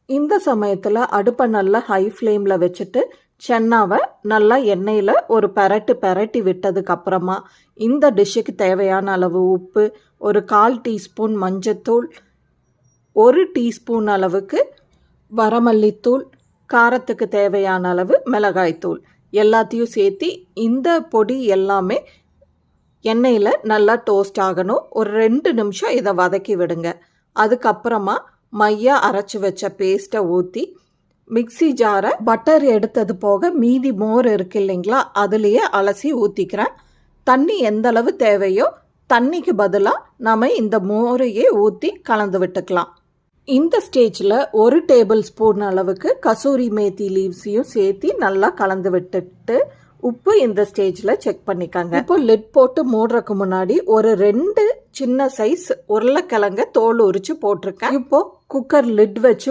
இந்த சமயத்தில் அடுப்பை நல்லா ஹை ஃப்ளேமில் வச்சுட்டு சென்னாவை நல்லா எண்ணெயில் ஒரு பெரட்டி விட்டதுக்கு அப்புறமா இந்த டிஷ்ஷுக்கு தேவையான அளவு உப்பு, ஒரு 1/4 டீஸ்பூன் மஞ்சத்தூள், 1 டீஸ்பூன் அளவுக்கு வரமல்லித்தூள், காரத்துக்கு தேவையான அளவு மிளகாய்த்தூள் எல்லாத்தையும் சேர்த்து இந்த பொடி எல்லாமே எண்ணெயில் நல்லா டோஸ்ட் ஆகணும். ஒரு 2 நிமிஷம் இதை வதக்கி விடுங்க. அதுக்கப்புறமா மையா அரைச்சி வச்ச பேஸ்ட்டை ஊற்றி மிக்ஸி ஜாரை பட்டர் எடுத்தது போக மீதி மோர் இருக்கு இல்லைங்களா, அதுலேயே அலசி ஊற்றிக்கிறேன். தண்ணி எந்த அளவு தேவையோ தண்ணிக்கு பதிலாக நம்ம இந்த மோரையே ஊற்றி கலந்து விட்டுக்கலாம். இந்த ஸ்டேஜில் 1 டேபிள் ஸ்பூன் அளவுக்கு கசூரி மேத்தி லீவ்ஸையும் சேர்த்து நல்லா கலந்து விட்டுட்டு உப்பு இந்த ஸ்டேஜில் செக் பண்ணிக்காங்க. இப்போ லிட் போட்டு மூடுறதுக்கு முன்னாடி ஒரு 2 சின்ன சைஸ் உருளைக்கிழங்க தோல் உரிச்சு போட்டிருக்கேன். இப்போ குக்கர் லிட் வச்சு